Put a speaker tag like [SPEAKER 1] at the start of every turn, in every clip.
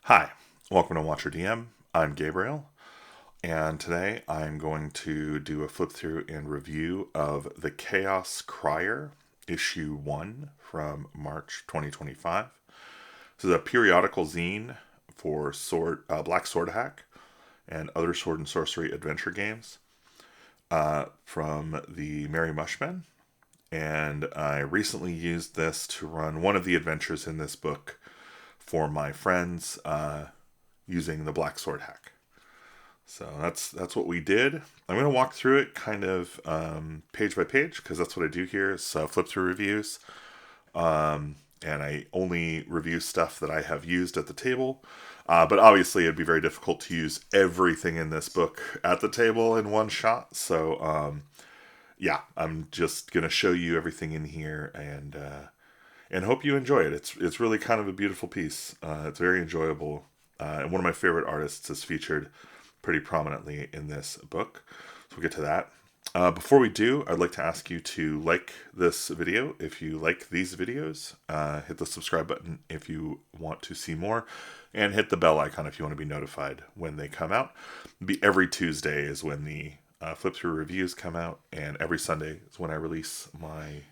[SPEAKER 1] Hi, welcome to Watcher DM. I'm Gabriel, and today I'm going to do a flip through and review of the Chaos Crier, issue 1 from March 2025. This is a periodical zine for Black Sword Hack and other sword and sorcery adventure games from the Merry Mushmen. And I recently used this to run one of the adventures in this book for my friends using the Black Sword Hack. So that's what we did. I'm going to walk through it kind of page by page because that's what I do here is flip through reviews. And I only review stuff that I have used at the table. But obviously it'd be very difficult to use everything in this book at the table in one shot. So yeah, I'm just going to show you everything in here and hope you enjoy it. It's really kind of a beautiful piece. It's very enjoyable. And one of my favorite artists is featured pretty prominently in this book. So we'll get to that. Before we do, I'd like to ask you to like this video if you like these videos. Hit the subscribe button if you want to see more. And hit the bell icon if you want to be notified when they come out. Every Tuesday is when the flip through reviews come out. And every Sunday is when I release my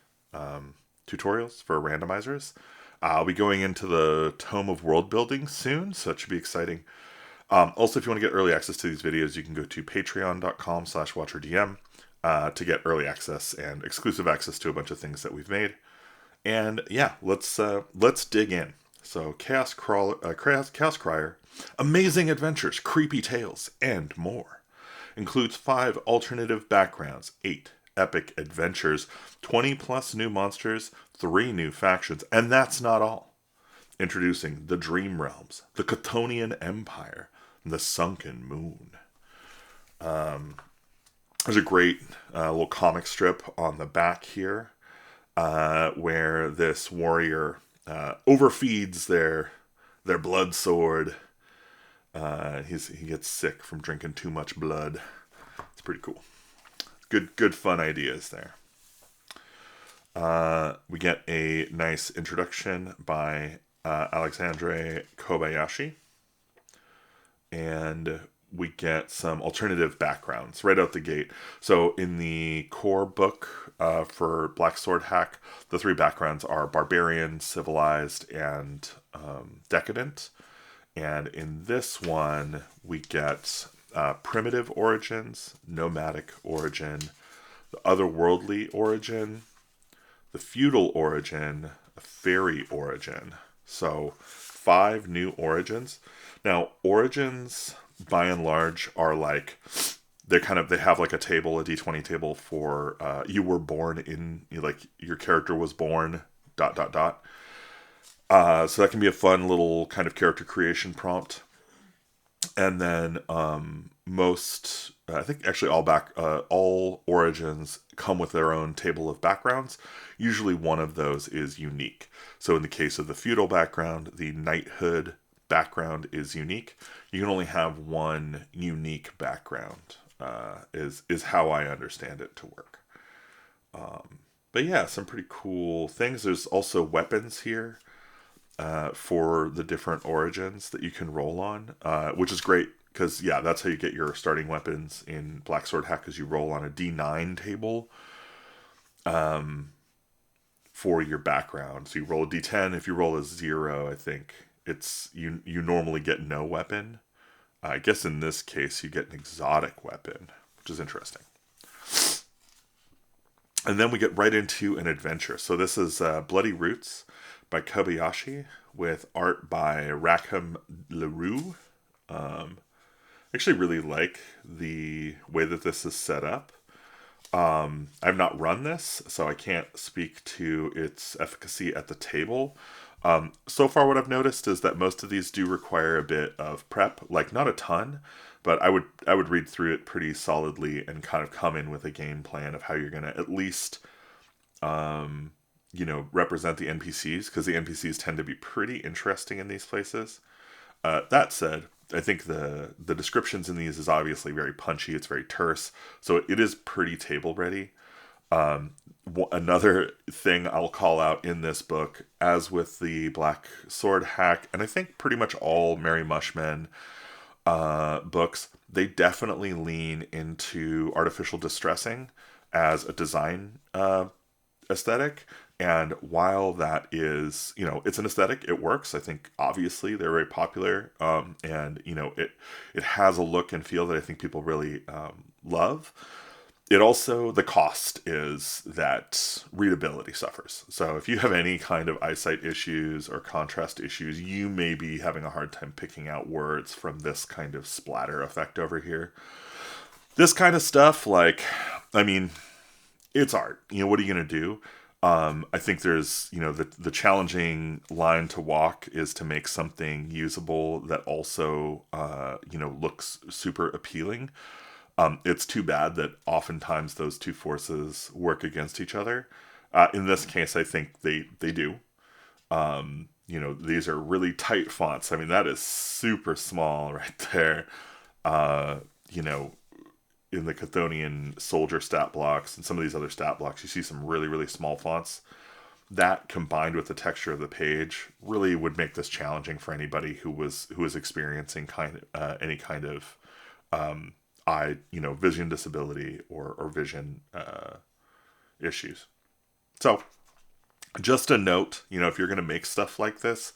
[SPEAKER 1] tutorials for randomizers. I'll be going into the Tome of World Building soon, so it should be exciting. Also, if you want to get early access to these videos, you can go to patreon.com/watcherdm to get early access and exclusive access to a bunch of things that we've made. And yeah, let's dig in. So Chaos Crier, Amazing Adventures, Creepy Tales, and more. Includes 5 alternative backgrounds, 8 epic adventures, 20 plus new monsters, 3 new factions, and that's not all. Introducing the Dream Realms, the Chtonian Empire, and the Sunken Moon. There's a great little comic strip on the back here where this warrior overfeeds their blood sword. He gets sick from drinking too much blood. It's pretty cool. Good fun ideas there. We get a nice introduction by Alexandre Kobayashi. And we get some alternative backgrounds right out the gate. So in the core book for Black Sword Hack, the 3 backgrounds are Barbarian, Civilized, and Decadent. And in this one, we get Primitive Origins, Nomadic Origin, the Otherworldly Origin, the Feudal Origin, a Fairy Origin. So 5 new origins. Now, origins, by and large, are like, they have like a table, a D20 table for you were born in, like your character was born, ... So that can be a fun little kind of character creation prompt. And then I think actually all origins come with their own table of backgrounds. Usually one of those is unique. So in the case of the feudal background, the knighthood background is unique. You can only have one unique background, is how I understand it to work. But yeah, some pretty cool things. There's also weapons here for the different origins that you can roll on, which is great because, yeah, that's how you get your starting weapons in Black Sword Hack, is you roll on a D9 table for your background. So you roll a D10. If you roll a 0, I think it's you normally get no weapon. I guess in this case you get an exotic weapon, which is interesting. And then we get right into an adventure. So this is Bloody Roots by Kobayashi with art by Rackham Leroux. Actually really like the way that this is set up. I've not run this, so I can't speak to its efficacy at the table. So far what I've noticed is that most of these do require a bit of prep, like not a ton, but I would read through it pretty solidly and kind of come in with a game plan of how you're going to at least represent the NPCs, because the NPCs tend to be pretty interesting in these places. That said, I think the descriptions in these is obviously very punchy. It's very terse, so it is pretty table ready. Another thing I'll call out in this book, as with the Black Sword hack, and I think pretty much all Merry Mushmen books, they definitely lean into artificial distressing as a design aesthetic. And while that is, it's an aesthetic, it works. I think obviously they're very popular, and it has a look and feel that I think people really love. It also, the cost is that readability suffers. So if you have any kind of eyesight issues or contrast issues, you may be having a hard time picking out words from this kind of splatter effect over here. This kind of stuff, it's art. What are you going to do? I think there's, the challenging line to walk is to make something usable that also, looks super appealing. It's too bad that oftentimes those two forces work against each other. In this case, I think they do. These are really tight fonts. I mean, that is super small right there. In the Chtonian soldier stat blocks and some of these other stat blocks, you see some really, really small fonts. That combined with the texture of the page really would make this challenging for anybody who was experiencing any kind of vision disability or vision issues. So just a note, if you're going to make stuff like this,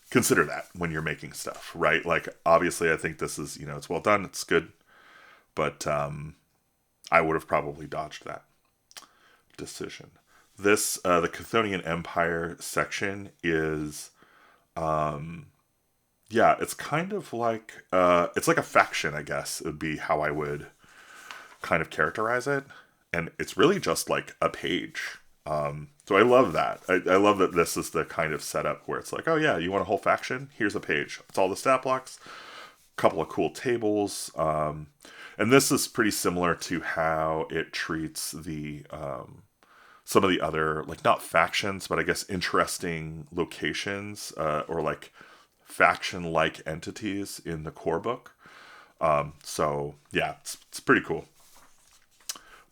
[SPEAKER 1] consider that when you're making stuff, right? Like, obviously I think this is, it's well done. It's good. But I would have probably dodged that decision. This, the Chtonian Empire section is, it's kind of like, it's like a faction, I guess, would be how I would kind of characterize it. And it's really just like a page. So I love that. I love that this is the kind of setup where it's like, oh yeah, you want a whole faction? Here's a page. It's all the stat blocks, a couple of cool tables. And this is pretty similar to how it treats the some of the other, like, not factions, but I guess interesting locations or like faction-like entities in the core book. So yeah, it's pretty cool.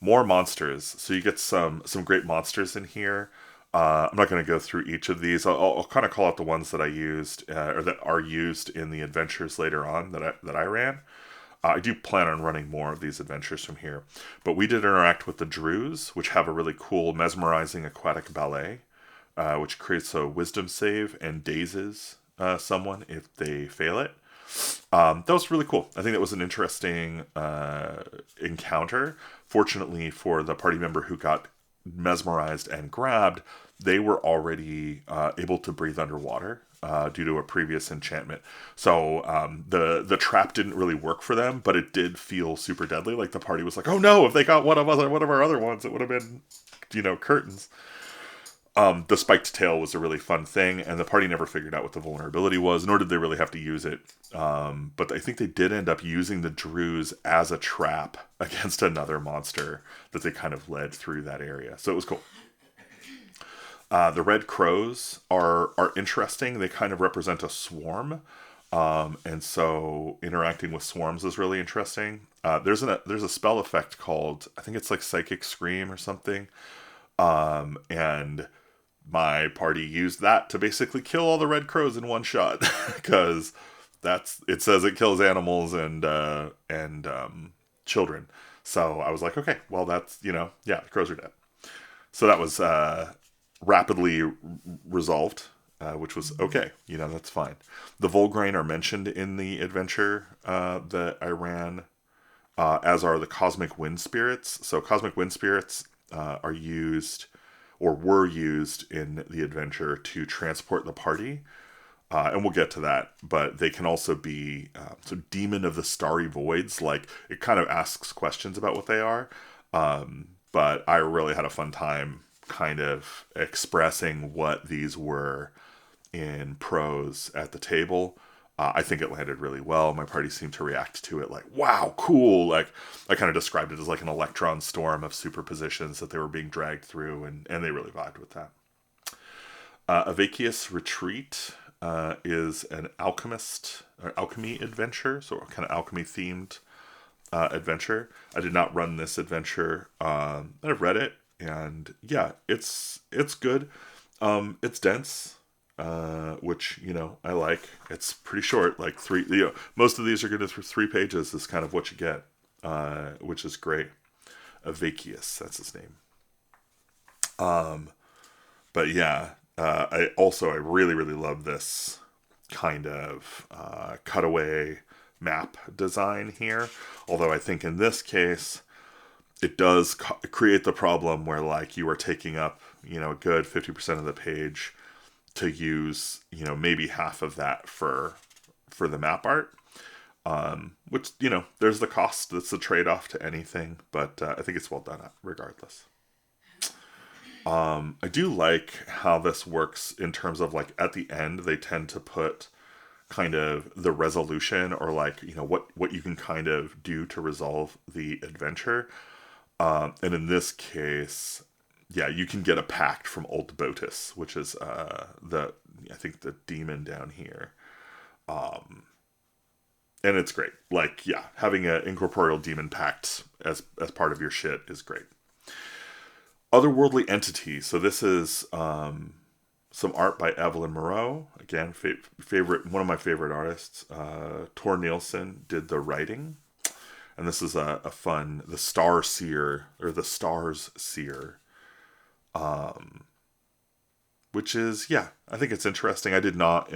[SPEAKER 1] More monsters. So you get some great monsters in here. I'm not going to go through each of these. I'll kind of call out the ones that I used or that are used in the adventures later on that I ran. I do plan on running more of these adventures from here. But we did interact with the Druze, which have a really cool mesmerizing aquatic ballet, which creates a wisdom save and dazes someone if they fail it. That was really cool. I think that was an interesting encounter. Fortunately for the party member who got mesmerized and grabbed, they were already able to breathe underwater due to a previous enchantment. So the trap didn't really work for them, but it did feel super deadly. Like, the party was like, oh no, if they got one of our other ones, it would have been, curtains. The spiked tail was a really fun thing, and the party never figured out what the vulnerability was, nor did they really have to use it. But I think they did end up using the Druze as a trap against another monster that they kind of led through that area. So it was cool. The red crows are interesting. They kind of represent a swarm. And so interacting with swarms is really interesting. There's a spell effect called, I think it's like Psychic Scream or something. And my party used that to basically kill all the red crows in one shot because it says it kills animals and children. So I was like, okay, well, that's, the crows are dead. So that was rapidly resolved, which was okay. That's fine. The Volgrain are mentioned in the adventure that I ran, as are the Cosmic Wind Spirits. So Cosmic Wind Spirits are used or were used in the adventure to transport the party. And we'll get to that, but they can also be Demon of the Starry Voids. Like, it kind of asks questions about what they are. But I really had a fun time kind of expressing what these were in prose at the table. I think it landed really well. My party seemed to react to it like, wow, cool. Like, I kind of described it as like an electron storm of superpositions that they were being dragged through, and they really vibed with that. Evakius Retreat is an alchemy adventure, so kind of alchemy themed adventure. I did not run this adventure. I've read it. And yeah, it's good. It's dense, which, I like. It's pretty short, like three. Most of these are good for 3 pages. Is kind of what you get, which is great. Evakius, that's his name. But yeah, I really really love this kind of cutaway map design here. Although I think in this case it does create the problem where like you are taking up a good 50% of the page to use maybe half of that for the map art, which there's the cost. That's the trade-off to anything, but I think it's well done regardless. I do like how this works in terms of like at the end they tend to put kind of the resolution, or like what you can kind of do to resolve the adventure. And in this case, yeah, you can get a pact from Old Botus, which is I think the demon down here. And it's great. Like, yeah, having an incorporeal demon pact as part of your shit is great. Otherworldly entity. So this is some art by Evlyn Moreau. Again, favorite, one of my favorite artists. Tor Nielsen did the writing. And this is a fun, the Star Seer, or the Stars Seer. Which is, yeah, I think it's interesting. I did not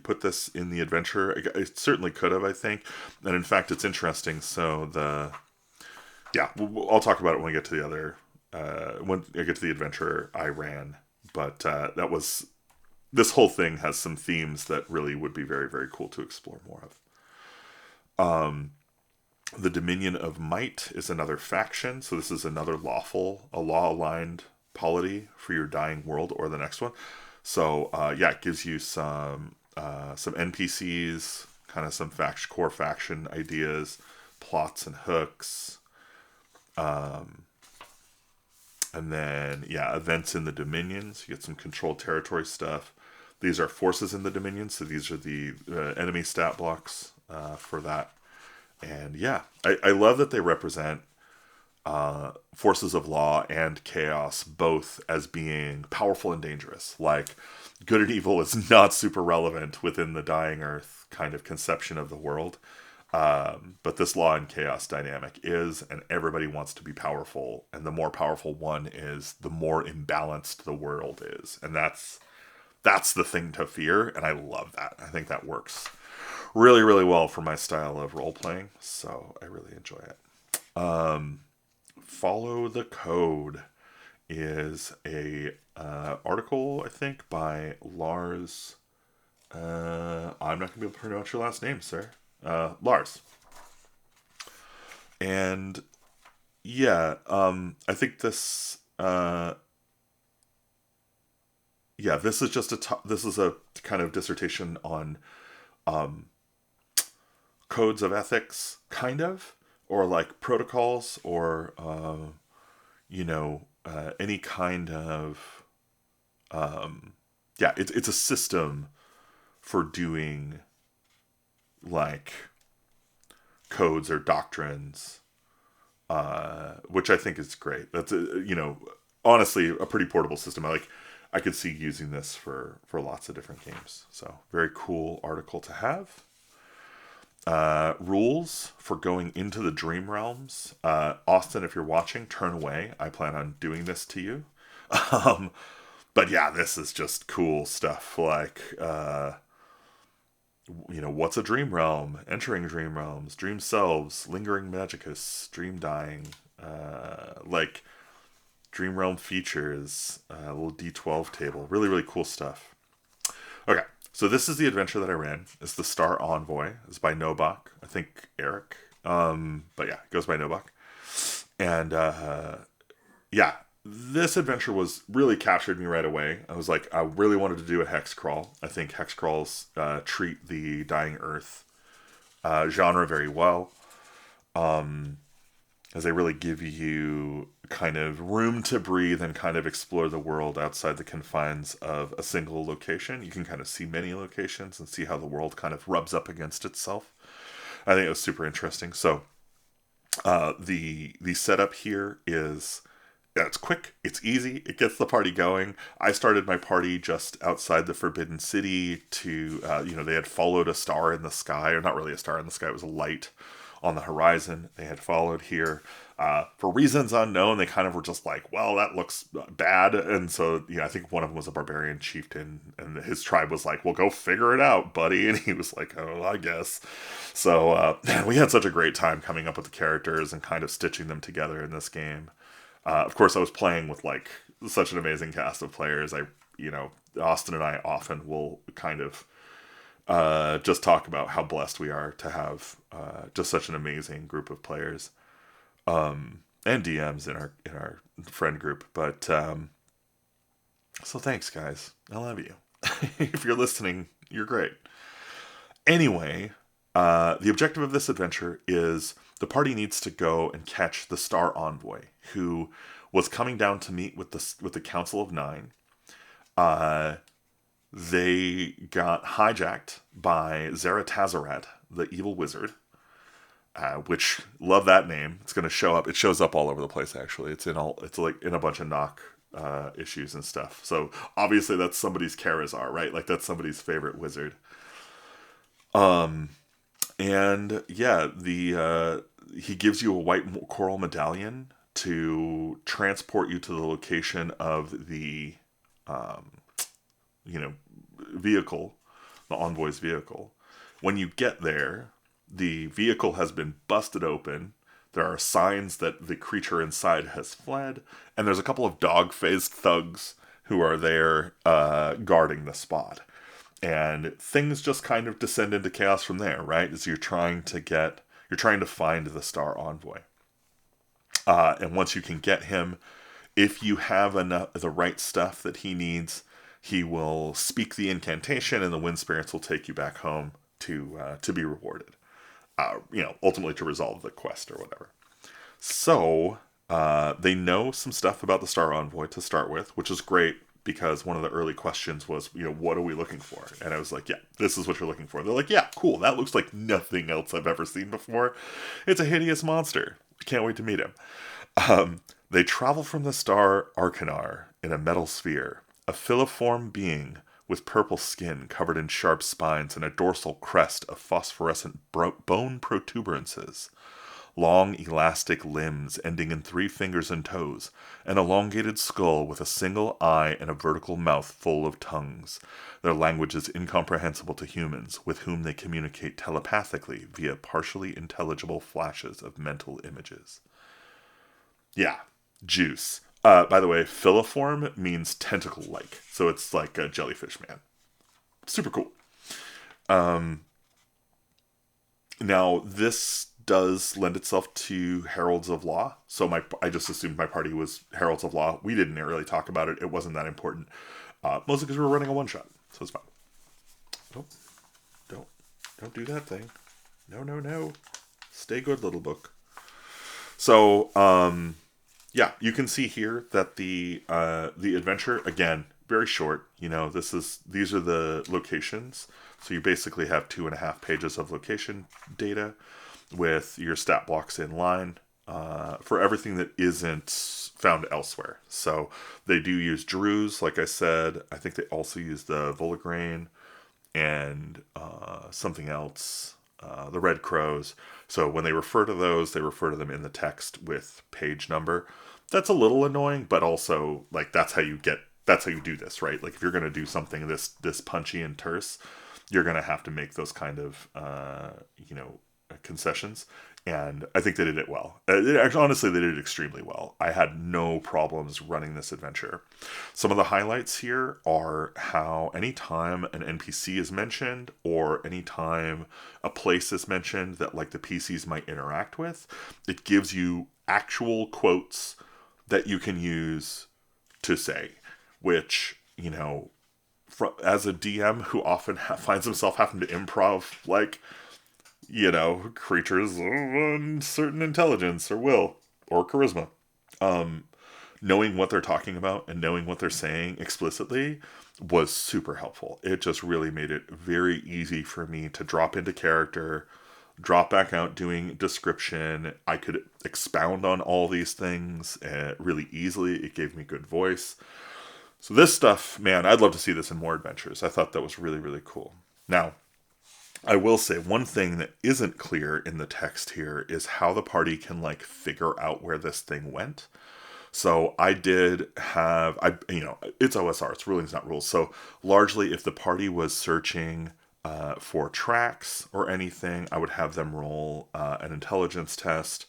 [SPEAKER 1] put this in the adventure. It certainly could have, I think. And in fact, it's interesting. So I'll talk about it when we get to the other, when I get to the adventure I ran. But this whole thing has some themes that really would be very, very cool to explore more of. The Dominion of Might is another faction. So this is another law-aligned polity for your dying world or the next one. So it gives you some NPCs, kind of some core faction ideas, plots and hooks, and then events in the Dominions. You get some controlled territory stuff. These are forces in the Dominion, so these are the enemy stat blocks for that. And yeah, I love that they represent forces of law and chaos both as being powerful and dangerous. Like, good and evil is not super relevant within the Dying Earth kind of conception of the world. But this law and chaos dynamic is, and everybody wants to be powerful. And the more powerful one is, the more imbalanced the world is. And that's the thing to fear. And I love that. I think that works really, really well for my style of role-playing. So I really enjoy it. Follow the Code is a article, I think, by Lars. I'm not going to be able to pronounce your last name, sir. Lars. And yeah, I think this. This is just this is a kind of dissertation on codes of ethics, kind of, or like protocols, or any kind of it's a system for doing like codes or doctrines, which I think is great. That's honestly a pretty portable system. I could see using this for lots of different games. So very cool article to have. Rules for going into the dream realms. Austin, if you're watching, turn away. I plan on doing this to you. But yeah, this is just cool stuff. Like, what's a dream realm? Entering dream realms, dream selves, lingering magicus, dream dying, like dream realm features, a little D12 table. Really, really cool stuff. Okay. So this is the adventure that I ran. It's the Star Envoy. It's by Nobboc. I think Eric. But yeah, it goes by Nobboc. And this adventure really captured me right away. I was like, I really wanted to do a hex crawl. I think hex crawls treat the Dying Earth genre very well. As they really give you kind of room to breathe and kind of explore the world outside the confines of a single location. You can kind of see many locations and see how the world kind of rubs up against itself. I think it was super interesting. So the setup here is Yeah, it's quick, it's easy, it gets the party going. I started my party just outside the Forbidden City to, they had followed a star in the sky, or not really a star in the sky, it was a light on the horizon. They had followed here. For reasons unknown, they kind of were just like, well, that looks bad. And so, I think one of them was a barbarian chieftain, and his tribe was like, well, go figure it out, buddy. And he was like, oh, I guess. So, we had such a great time coming up with the characters and kind of stitching them together in this game. Of course, I was playing with like such an amazing cast of players. Austin and I often will kind of just talk about how blessed we are to have just such an amazing group of players, and DMs in our friend group. But so thanks, guys. I love you. If you're listening, you're great. Anyway, the objective of this adventure is the party needs to go and catch the Star Envoy, who was coming down to meet with the Council of Nine. They got hijacked by Zaratazarat, the evil wizard, which, love that name. It's going to show up. It shows up all over the place, actually. It's like in a bunch of knock issues and stuff. So obviously that's somebody's Karazar, right? Like that's somebody's favorite wizard. And yeah, he gives you a white coral medallion to transport you to the location of the, vehicle, the Envoy's vehicle. When you get there, the vehicle has been busted open. There are signs that the creature inside has fled, and there's a couple of dog-faced thugs who are there guarding the spot. And things just kind of descend into chaos from there, right? As you're trying to find the Star Envoy. And once you can get him, if you have the right stuff that he needs, he will speak the incantation, and the wind spirits will take you back home to be rewarded. Ultimately to resolve the quest or whatever. So they know some stuff about the Star Envoy to start with, which is great. Because one of the early questions was, what are we looking for? And I was like, yeah, this is what you're looking for. They're like, yeah, cool. That looks like nothing else I've ever seen before. It's a hideous monster. Can't wait to meet him. They travel from the star Arcanar in a metal sphere, a filiform being with purple skin covered in sharp spines and a dorsal crest of phosphorescent bone protuberances. Long, elastic limbs ending in 3 fingers and toes, an elongated skull with a single eye and a vertical mouth full of tongues. Their language is incomprehensible to humans, with whom they communicate telepathically via partially intelligible flashes of mental images. Yeah, juice. By the way, filiform means tentacle-like, so it's like a jellyfish man. Super cool. Now, this does lend itself to Heralds of Law. So I just assumed my party was Heralds of Law. We didn't really talk about it. It wasn't that important. Mostly because we were running a one-shot. So it's fine. Don't do that thing. No. Stay good, little book. So, yeah, you can see here that the adventure, again, very short. These are the locations. So you basically have 2.5 pages of location data with your stat blocks in line for everything that isn't found elsewhere. So they do use Druze, like I said. I think they also use the Volagrain and something else, the Red Crows. So when they refer to those, they refer to them in the text with page number. That's a little annoying, but also like that's how you do this, right? Like if you're going to do something this punchy and terse, you're going to have to make those kind of concessions, and I think they did it well. Honestly, they did it extremely well. I had no problems running this adventure. Some of the highlights here are how anytime an NPC is mentioned, or anytime a place is mentioned that like the PCs might interact with, it gives you actual quotes that you can use to say, which, as a DM who often finds himself having to improv, like, creatures of uncertain intelligence or will or charisma. Knowing what they're talking about and knowing what they're saying explicitly was super helpful. It just really made it very easy for me to drop into character, drop back out doing description. I could expound on all these things really easily. It gave me good voice. So this stuff, man, I'd love to see this in more adventures. I thought that was really, really cool. Now, I will say one thing that isn't clear in the text here is how the party can like figure out where this thing went. So I did have, it's OSR, it's rulings, not rules. So largely if the party was searching for tracks or anything, I would have them roll an intelligence test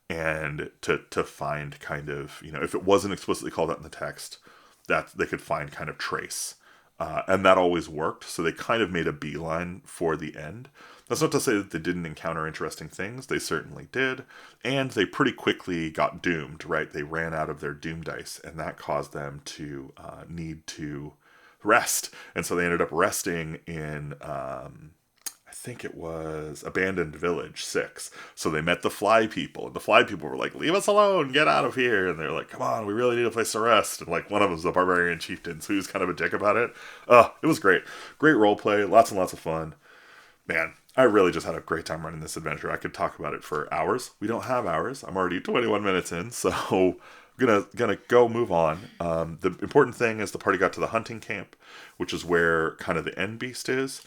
[SPEAKER 1] and to find kind of, if it wasn't explicitly called out in the text, that they could find kind of trace. And that always worked, so they kind of made a beeline for the end. That's not to say that they didn't encounter interesting things. They certainly did. And they pretty quickly got doomed, right? They ran out of their doom dice, and that caused them to need to rest. And so they ended up resting in, I think it was Abandoned Village 6. So they met the Fly People, and the Fly People were like, leave us alone, get out of here. And they're like, come on, we really need a place to rest. And like one of them was the Barbarian Chieftain, so he was kind of a dick about it. It was great. Great roleplay, lots and lots of fun. Man, I really just had a great time running this adventure. I could talk about it for hours. We don't have hours. I'm already 21 minutes in, so I'm gonna go move on. The important thing is the party got to the hunting camp, which is where kind of the end beast is.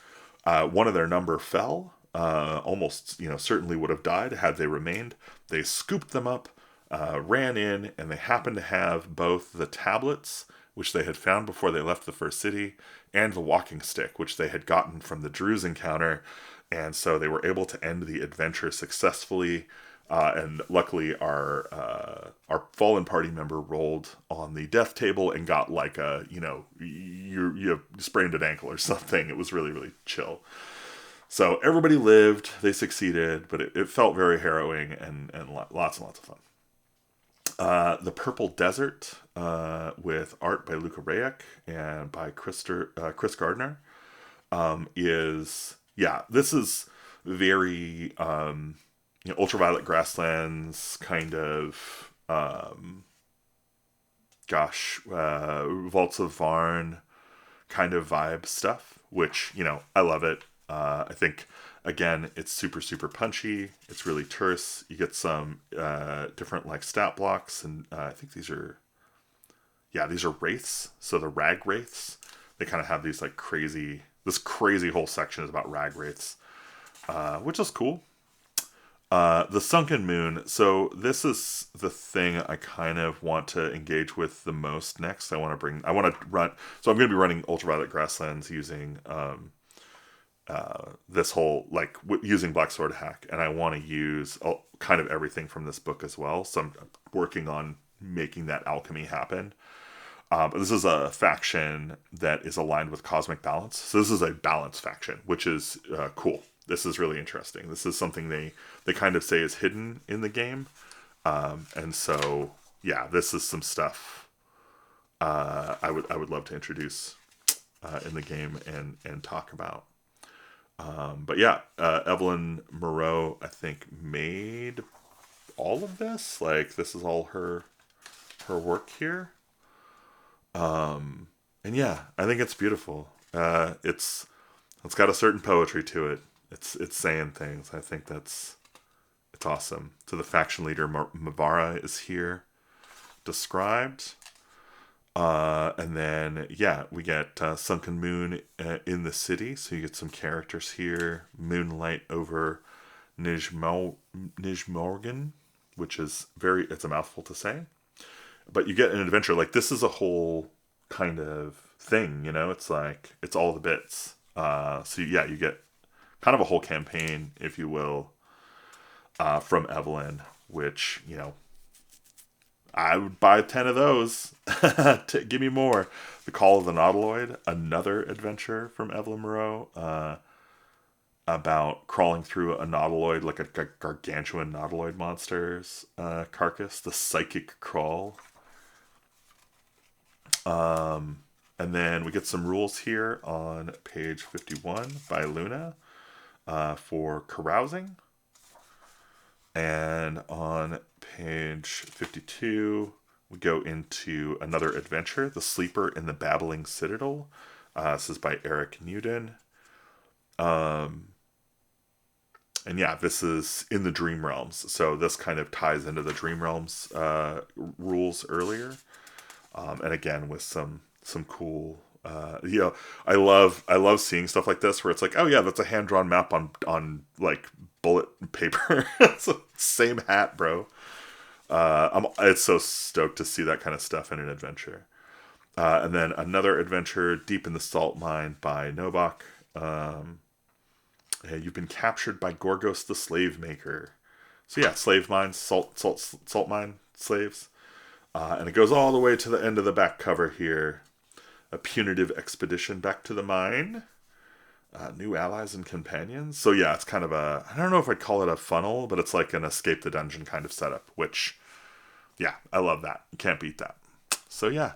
[SPEAKER 1] One of their number fell, almost, certainly would have died had they remained. They scooped them up, ran in, and they happened to have both the tablets, which they had found before they left the first city, and the walking stick, which they had gotten from the Druze encounter. And so they were able to end the adventure successfully. And luckily, our fallen party member rolled on the death table and got like you sprained an ankle or something. It was really, really chill. So everybody lived, they succeeded, but it felt very harrowing and lots and lots of fun. The Purple Desert, with art by Luca Rayek and by Chris Gardiner, this is very ultraviolet grasslands kind of Vaults of Varn kind of vibe stuff, which I love it. I think again it's super, super punchy. It's really terse. You get some different like stat blocks, and I think these are wraiths. So the Rag-Wraiths, they kind of have these like this crazy whole section is about Rag-Wraiths, which is cool. The Sunken Moon. So this is the thing I kind of want to engage with the most next. So I'm going to be running Ultraviolet Grasslands using this whole, using Black Sword Hack. And I want to use kind of everything from this book as well. So I'm working on making that alchemy happen. But this is a faction that is aligned with Cosmic Balance. So this is a balance faction, which is cool. This is really interesting. This is something they kind of say is hidden in the game. And so, this is some stuff I would love to introduce in the game and talk about. Evlyn Moreau, I think, made all of this. Like, this is all her work here. I think it's beautiful. It's got a certain poetry to it. It's saying things. I think it's awesome. So the faction leader Mavara is here described. And then we get Sunken Moon in the city. So you get some characters here. Moonlight over Nijmauwrgen, which is it's a mouthful to say. But you get an adventure. Like, this is a whole kind of thing, It's like, it's all the bits. You get kind of a whole campaign, if you will, from Evlyn, which, I would buy 10 of those. Give me more. The Call of the Nautiloid, another adventure from Evlyn Moreau, about crawling through a nautiloid, like a gargantuan nautiloid monster's carcass, the Psychic Crawl. And then we get some rules here on page 51 by Luna for carousing. And on page 52, we go into another adventure, The Sleeper in the Babbling Citadel. This is by Eric Nieudan. And yeah, this is in the Dream Realms, so this kind of ties into the Dream Realms rules earlier, and again with some cool. I love seeing stuff like this where it's like, oh yeah, that's a hand drawn map on like bullet paper. It's the same hat, bro. It's so stoked to see that kind of stuff in an adventure. And then another adventure, Deep in the Salt Mine by Nobboc. You've been captured by Gorgos the Slave Maker. So yeah, slave mines, salt mine slaves. And it goes all the way to the end of the back cover here. A punitive expedition back to the mine. New allies and companions. So yeah, it's kind of I don't know if I'd call it a funnel, but it's like an escape the dungeon kind of setup, which, yeah, I love that. You can't beat that. So yeah,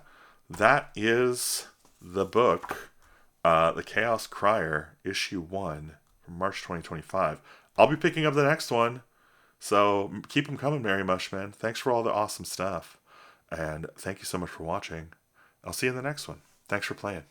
[SPEAKER 1] that is the book, The Chaos Crier, issue 1 from March 2025. I'll be picking up the next one, so keep them coming, Merry Mushman. Thanks for all the awesome stuff, and thank you so much for watching. I'll see you in the next one. Thanks for playing.